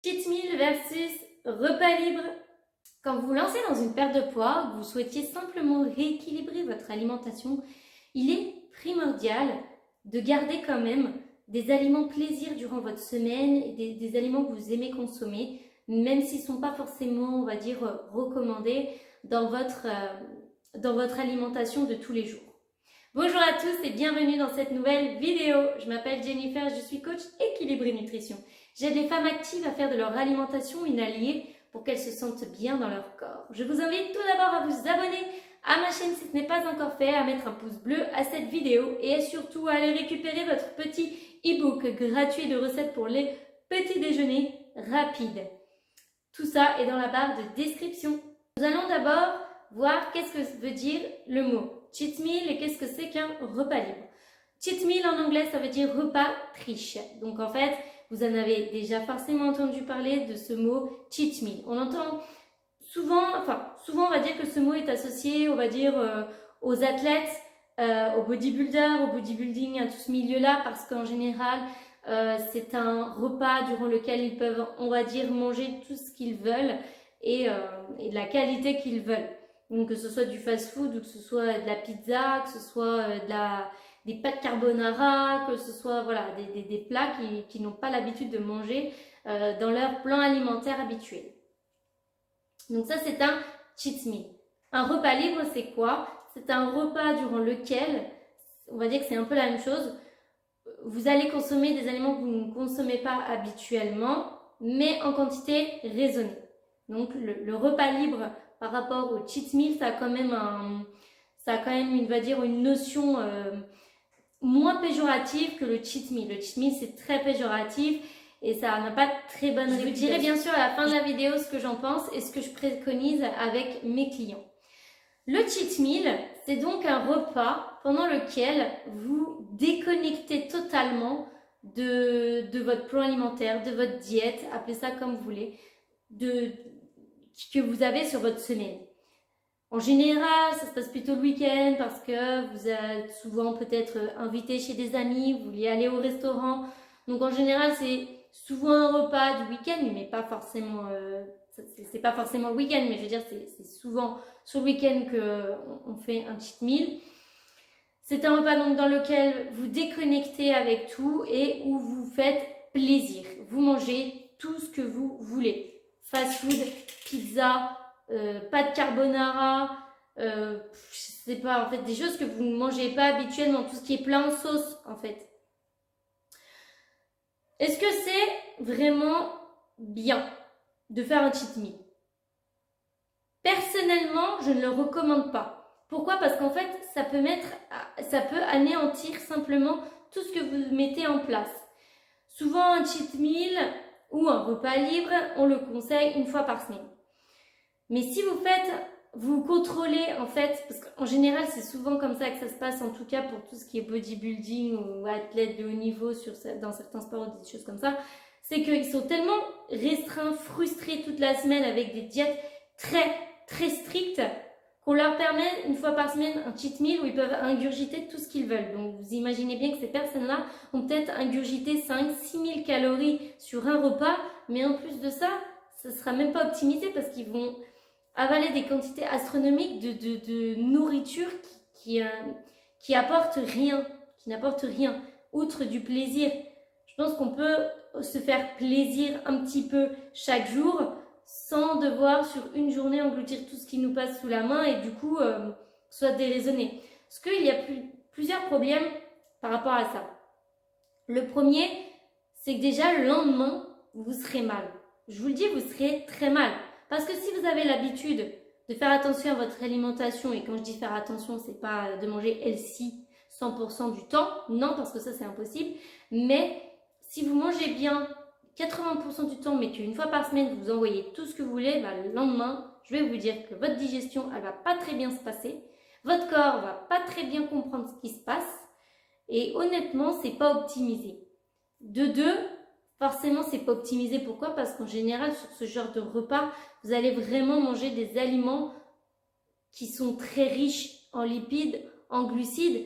Cheat meal versus repas libre. Quand vous vous lancez dans une perte de poids, vous souhaitiez simplement rééquilibrer votre alimentation, il est primordial de garder quand même des aliments plaisir durant votre semaine, des aliments que vous aimez consommer, même s'ils ne sont pas forcément, on va dire, recommandés dans votre alimentation de tous les jours. Bonjour à tous et bienvenue dans cette nouvelle vidéo. Je m'appelle Jennifer, je suis coach équilibré nutrition. J'aide les femmes actives à faire de leur alimentation une alliée pour qu'elles se sentent bien dans leur corps. Je vous invite tout d'abord à vous abonner à ma chaîne si ce n'est pas encore fait, à mettre un pouce bleu à cette vidéo et surtout à aller récupérer votre petit e-book gratuit de recettes pour les petits déjeuners rapides. Tout ça est dans la barre de description. Nous allons d'abord voir qu'est-ce que veut dire le mot cheat meal et qu'est-ce que c'est qu'un repas libre. Cheat meal en anglais, ça veut dire repas triche. Donc en fait, vous en avez déjà forcément entendu parler de ce mot cheat meal. On entend souvent on va dire que ce mot est associé, on va dire, aux athlètes, aux bodybuilders, au bodybuilding, à tout ce milieu-là, parce qu'en général, c'est un repas durant lequel ils peuvent, on va dire, manger tout ce qu'ils veulent et de la qualité qu'ils veulent. Donc que ce soit du fast-food ou que ce soit de la pizza, que ce soit des pâtes carbonara, que ce soit voilà, des plats qui n'ont pas l'habitude de manger dans leur plan alimentaire habituel. Donc ça, c'est un cheat meal. Un repas libre, c'est quoi? C'est un repas durant lequel, on va dire que c'est un peu la même chose, vous allez consommer des aliments que vous ne consommez pas habituellement, mais en quantité raisonnée. Donc le repas libre par rapport au cheat meal, ça a quand même on va dire, une notion moins péjorative que le cheat meal. Le cheat meal, c'est très péjoratif et ça n'a pas très bonne réputation. Je vous dirai bien sûr à la fin de la vidéo ce que j'en pense et ce que je préconise avec mes clients. Le cheat meal, c'est donc un repas pendant lequel vous déconnectez totalement de votre plan alimentaire, de votre diète, appelez ça comme vous voulez, que vous avez sur votre semaine. En général, ça se passe plutôt le week-end parce que vous êtes souvent peut-être invité chez des amis, vous voulez aller au restaurant. Donc en général, c'est souvent un repas du week-end, mais pas forcément, c'est pas forcément le week-end, mais je veux dire, c'est souvent sur le week-end qu'on fait un cheat meal. C'est un repas donc dans lequel vous déconnectez avec tout et où vous faites plaisir. Vous mangez tout ce que vous voulez. Fast food, pizza, pâtes carbonara, je sais pas, en fait, des choses que vous ne mangez pas habituellement, tout ce qui est plein en sauce, en fait. Est-ce que c'est vraiment bien de faire un cheat meal? Personnellement, je ne le recommande pas. Pourquoi? Parce qu'en fait, ça peut anéantir simplement tout ce que vous mettez en place. Souvent, un cheat meal ou un repas libre, on le conseille une fois par semaine. Mais si vous contrôlez en fait, parce qu'en général, c'est souvent comme ça que ça se passe, en tout cas pour tout ce qui est bodybuilding ou athlète de haut niveau dans certains sports ou des choses comme ça, c'est qu'ils sont tellement restreints, frustrés toute la semaine avec des diètes très strictes qu'on leur permet une fois par semaine un cheat meal où ils peuvent ingurgiter tout ce qu'ils veulent. Donc vous imaginez bien que ces personnes-là ont peut-être ingurgité 5-6 000 calories sur un repas, mais en plus de ça, ça ne sera même pas optimisé parce qu'ils vont avaler des quantités astronomiques de nourriture qui n'apportent rien, outre du plaisir. Je pense qu'on peut se faire plaisir un petit peu chaque jour sans devoir sur une journée engloutir tout ce qui nous passe sous la main et du coup soit déraisonné. Parce qu'il y a plusieurs problèmes par rapport à ça. Le premier, c'est que déjà le lendemain, vous serez mal. Je vous le dis, vous serez très mal. Parce que si vous avez l'habitude de faire attention à votre alimentation, et quand je dis faire attention, c'est pas de manger healthy 100% du temps, non, parce que ça c'est impossible, mais si vous mangez bien 80% du temps, mais qu'une fois par semaine vous envoyez tout ce que vous voulez, bah, le lendemain, je vais vous dire que votre digestion, elle va pas très bien se passer, votre corps va pas très bien comprendre ce qui se passe, et honnêtement, c'est pas optimisé. De deux, forcément, c'est pas optimisé. Pourquoi? Parce qu'en général, sur ce genre de repas, vous allez vraiment manger des aliments qui sont très riches en lipides, en glucides,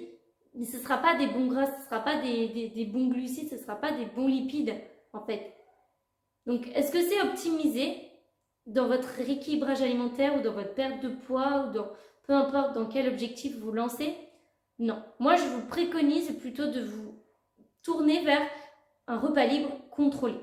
mais ce ne sera pas des bons gras, ce ne sera pas des bons glucides, ce ne sera pas des bons lipides, en fait. Donc, est-ce que c'est optimisé dans votre rééquilibrage alimentaire ou dans votre perte de poids ou dans peu importe dans quel objectif vous lancez? Non. Moi, je vous préconise plutôt de vous tourner vers un repas libre contrôlé.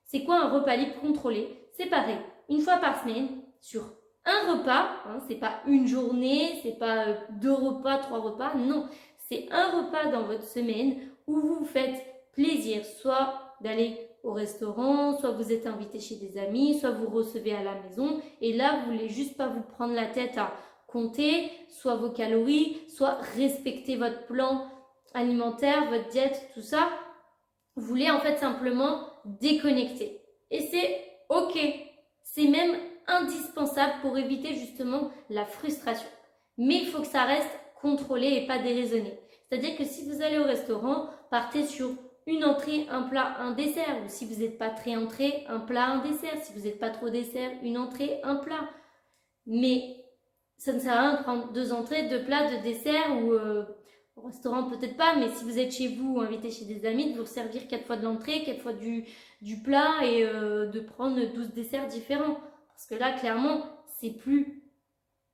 C'est quoi un repas libre contrôlé? C'est pareil, une fois par semaine, sur un repas, c'est pas une journée, c'est pas 2 repas, 3 repas, non. C'est un repas dans votre semaine où vous vous faites plaisir, soit d'aller au restaurant, soit vous êtes invité chez des amis, soit vous recevez à la maison, et là, vous voulez juste pas vous prendre la tête à compter, soit vos calories, soit respecter votre plan alimentaire, votre diète, tout ça. Vous voulez en fait simplement déconnecter. Et c'est ok, c'est même indispensable pour éviter justement la frustration. Mais il faut que ça reste contrôlé et pas déraisonné. C'est-à-dire que si vous allez au restaurant, partez sur une entrée, un plat, un dessert. Ou si vous n'êtes pas très entrée, un plat, un dessert. Si vous n'êtes pas trop dessert, une entrée, un plat. Mais ça ne sert à rien de prendre 2 entrées, 2 plats, 2 desserts ou au restaurant peut-être pas, mais si vous êtes chez vous ou invité chez des amis, de vous servir 4 fois de l'entrée, 4 fois du plat et de prendre 12 desserts différents. Parce que là, clairement, c'est plus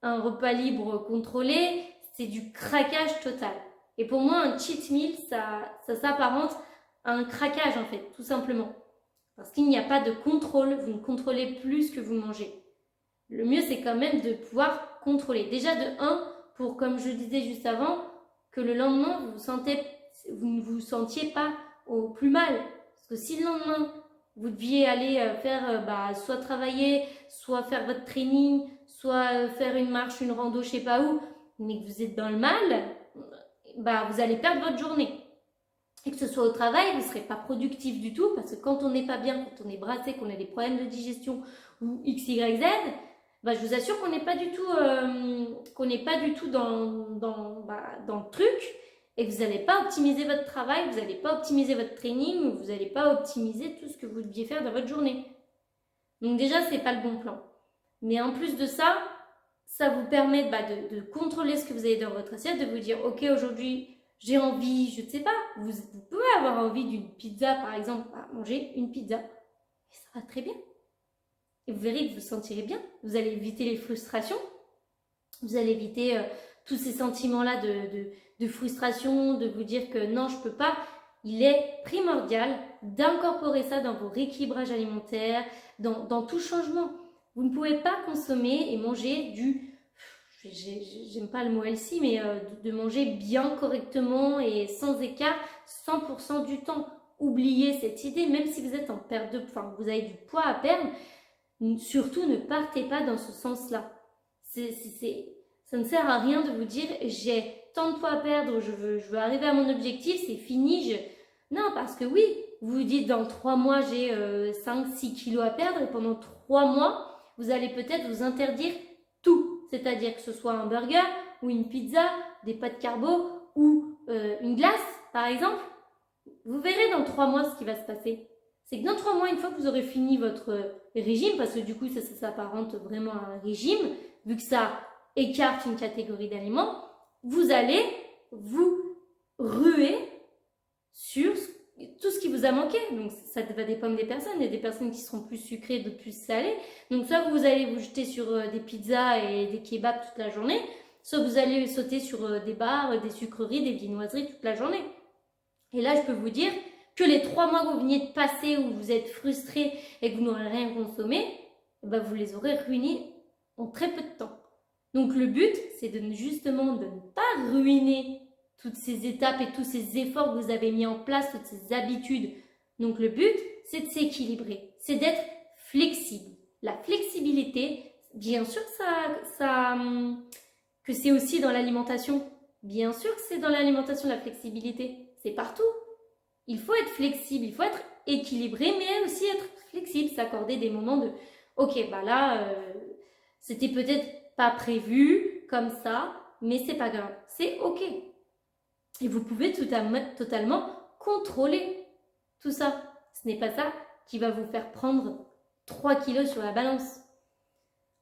un repas libre contrôlé, c'est du craquage total. Et pour moi, un cheat meal, ça s'apparente à un craquage en fait, tout simplement. Parce qu'il n'y a pas de contrôle, vous ne contrôlez plus ce que vous mangez. Le mieux, c'est quand même de pouvoir contrôler. Déjà de 1, pour, comme je disais juste avant, que le lendemain, vous ne vous sentiez pas au plus mal. Parce que si le lendemain, vous deviez aller faire, soit travailler, soit faire votre training, soit faire une marche, une rando, je sais pas où, mais que vous êtes dans le mal, vous allez perdre votre journée. Et que ce soit au travail, vous ne serez pas productif du tout, parce que quand on n'est pas bien, quand on est brassé, qu'on a des problèmes de digestion ou X, Y, Z, je vous assure qu'on n'est pas du tout, dans le truc, et que vous n'allez pas optimiser votre travail, vous n'allez pas optimiser votre training, ou vous n'allez pas optimiser tout ce que vous deviez faire dans votre journée. Donc déjà, ce n'est pas le bon plan. Mais en plus de ça, ça vous permet de contrôler ce que vous avez dans votre assiette, de vous dire, ok, aujourd'hui, j'ai envie, je ne sais pas, vous pouvez avoir envie d'une pizza, par exemple, manger une pizza. Et ça va très bien. Et vous verrez que vous vous sentirez bien. Vous allez éviter les frustrations. Vous allez éviter tous ces sentiments-là de frustration, de vous dire que non, je ne peux pas. Il est primordial d'incorporer ça dans vos rééquilibrages alimentaires, dans tout changement. Vous ne pouvez pas consommer et manger j'aime pas le mot healthy, mais de manger bien, correctement et sans écart 100% du temps. Oubliez cette idée, même si vous êtes en perte de poids, vous avez du poids à perdre, surtout ne partez pas dans ce sens-là. Ça ne sert à rien de vous dire j'ai tant de poids à perdre, je veux arriver à mon objectif, c'est fini. Non, parce que oui, vous vous dites dans 3 mois j'ai 5-6 kilos à perdre et pendant 3 mois, vous allez peut-être vous interdire tout. C'est-à-dire que ce soit un burger ou une pizza, des pâtes carbo ou une glace, par exemple. Vous verrez dans 3 mois ce qui va se passer. C'est que dans 3 mois, une fois que vous aurez fini votre régime, parce que du coup, ça s'apparente vraiment à un régime, vu que ça écarte une catégorie d'aliments, vous allez vous ruer sur tout ce qui vous a manqué. Donc, ça va dépendre des personnes. Il y a des personnes qui seront plus sucrées, d'autres plus salées. Donc, soit vous allez vous jeter sur des pizzas et des kebabs toute la journée, soit vous allez sauter sur des bars, des sucreries, des viennoiseries toute la journée. Et là, je peux vous dire que les 3 mois que vous veniez de passer où vous êtes frustré et que vous n'aurez rien consommé, vous les aurez ruinés en très peu de temps. Donc, le but, c'est justement de ne pas ruiner toutes ces étapes et tous ces efforts que vous avez mis en place, toutes ces habitudes. Donc le but, c'est de s'équilibrer, c'est d'être flexible. La flexibilité, bien sûr que c'est aussi dans l'alimentation. Bien sûr que c'est dans l'alimentation la flexibilité. C'est partout. Il faut être flexible, il faut être équilibré, mais aussi être flexible, s'accorder des moments de « Ok, c'était peut-être pas prévu comme ça, mais c'est pas grave, c'est ok. » Et vous pouvez totalement contrôler tout ça. Ce n'est pas ça qui va vous faire prendre 3 kilos sur la balance.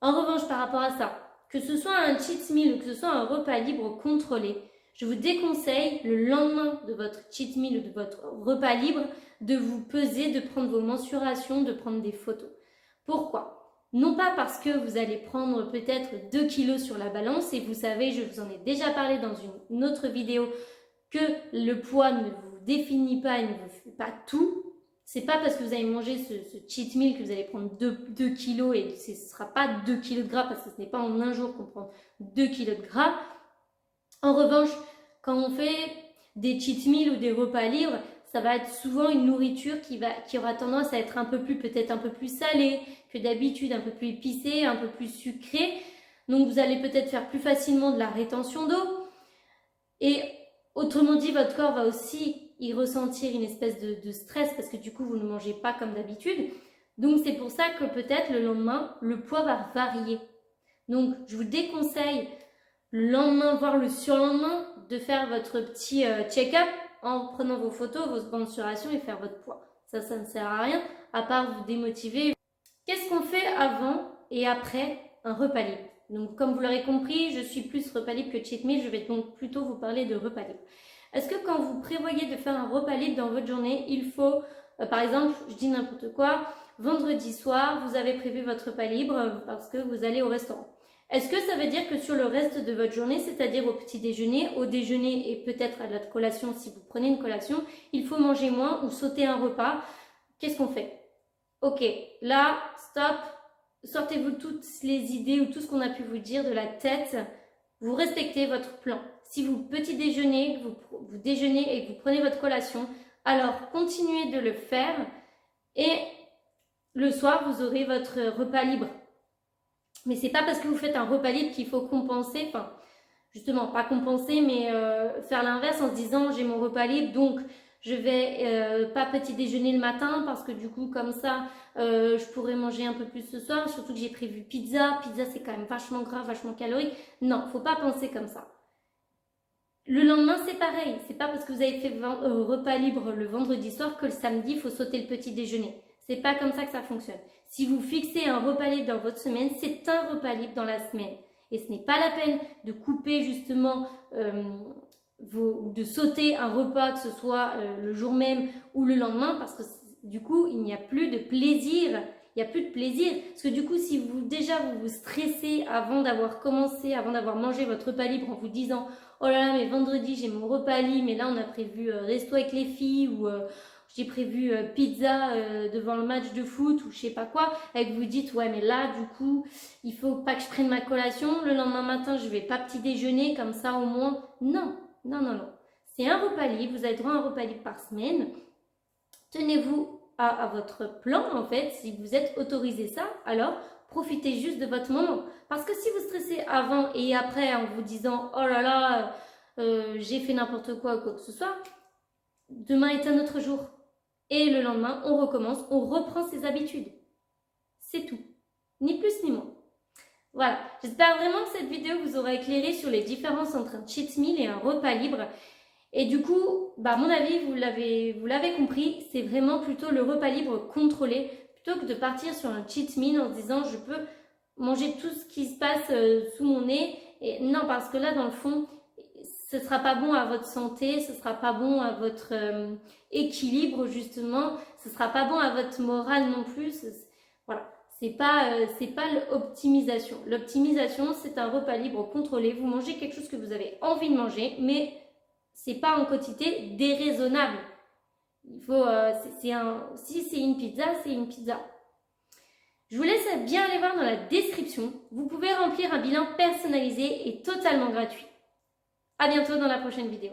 En revanche, par rapport à ça, que ce soit un cheat meal ou que ce soit un repas libre contrôlé, je vous déconseille le lendemain de votre cheat meal ou de votre repas libre de vous peser, de prendre vos mensurations, de prendre des photos. Pourquoi? Non pas parce que vous allez prendre peut-être 2 kilos sur la balance et vous savez, je vous en ai déjà parlé dans une autre vidéo, que le poids ne vous définit pas et ne vous fait pas tout. C'est pas parce que vous avez mangé ce cheat meal que vous allez prendre 2 kilos et ce ne sera pas 2 kilos de gras parce que ce n'est pas en un jour qu'on prend 2 kilos de gras. En revanche, quand on fait des cheat meals ou des repas libres, ça va être souvent une nourriture qui aura tendance à être peut-être un peu plus salée que d'habitude, un peu plus épicée, un peu plus sucrée. Donc vous allez peut-être faire plus facilement de la rétention d'eau. Et autrement dit, votre corps va aussi y ressentir une espèce de stress parce que du coup, vous ne mangez pas comme d'habitude. Donc c'est pour ça que peut-être le lendemain, le poids va varier. Donc je vous déconseille le lendemain, voire le surlendemain, de faire votre petit check-up en prenant vos photos, vos mensurations et faire votre poids. Ça ne sert à rien, à part vous démotiver. Qu'est-ce qu'on fait avant et après un repas libre? Donc, comme vous l'aurez compris, je suis plus repas libre que cheat meal. Je vais donc plutôt vous parler de repas libre. Est-ce que quand vous prévoyez de faire un repas libre dans votre journée, il faut, par exemple, je dis n'importe quoi, vendredi soir, vous avez prévu votre repas libre parce que vous allez au restaurant. Est-ce que ça veut dire que sur le reste de votre journée, c'est-à-dire au petit déjeuner, au déjeuner et peut-être à la collation, si vous prenez une collation, il faut manger moins ou sauter un repas? Qu'est-ce qu'on fait? Ok, là, stop, sortez-vous toutes les idées ou tout ce qu'on a pu vous dire de la tête. Vous respectez votre plan. Si vous petit déjeunez, vous déjeunez et que vous prenez votre collation, alors continuez de le faire et le soir, vous aurez votre repas libre. Mais c'est pas parce que vous faites un repas libre qu'il faut compenser, enfin, justement, pas compenser, mais faire l'inverse en se disant j'ai mon repas libre, donc je vais pas petit déjeuner le matin parce que du coup, comme ça, je pourrais manger un peu plus ce soir, surtout que j'ai prévu pizza. Pizza, c'est quand même vachement gras, vachement calorique. Non, faut pas penser comme ça. Le lendemain, c'est pareil. C'est pas parce que vous avez fait repas libre le vendredi soir que le samedi, il faut sauter le petit déjeuner. C'est pas comme ça que ça fonctionne. Si vous fixez un repas libre dans votre semaine, c'est un repas libre dans la semaine. Et ce n'est pas la peine de couper justement, de sauter un repas, que ce soit le jour même ou le lendemain, parce que du coup, il n'y a plus de plaisir. Il n'y a plus de plaisir. Parce que du coup, si vous vous stressez avant d'avoir commencé, avant d'avoir mangé votre repas libre en vous disant « Oh là là, mais vendredi, j'ai mon repas libre, mais là, on a prévu resto avec les filles ou j'ai prévu pizza devant le match de foot ou je sais pas quoi », et que vous dites « Ouais, mais là, du coup, il faut pas que je prenne ma collation. Le lendemain matin, je vais pas petit déjeuner, comme ça, au moins. » Non, non, non, non. C'est un repas libre. Vous avez droit à un repas libre par semaine. Tenez-vous à votre plan, en fait. Si vous êtes autorisé ça, alors profitez juste de votre moment. Parce que si vous stressez avant et après en vous disant « Oh là là, j'ai fait n'importe quoi ou quoi que ce soit », demain est un autre jour. Et le lendemain, on recommence, on reprend ses habitudes. C'est tout. Ni plus ni moins. Voilà, j'espère vraiment que cette vidéo vous aura éclairé sur les différences entre un cheat meal et un repas libre. Et du coup, à mon avis, vous l'avez compris, c'est vraiment plutôt le repas libre contrôlé plutôt que de partir sur un cheat meal en se disant je peux manger tout ce qui se passe sous mon nez. Et non, parce que là, dans le fond, ce ne sera pas bon à votre santé, ce ne sera pas bon à votre équilibre justement, ce ne sera pas bon à votre morale non plus. Voilà. C'est pas l'optimisation. L'optimisation, c'est un repas libre contrôlé. Vous mangez quelque chose que vous avez envie de manger, mais c'est pas en quantité déraisonnable. Il faut, si c'est une pizza, c'est une pizza. Je vous laisse bien aller voir dans la description. Vous pouvez remplir un bilan personnalisé et totalement gratuit. À bientôt dans la prochaine vidéo.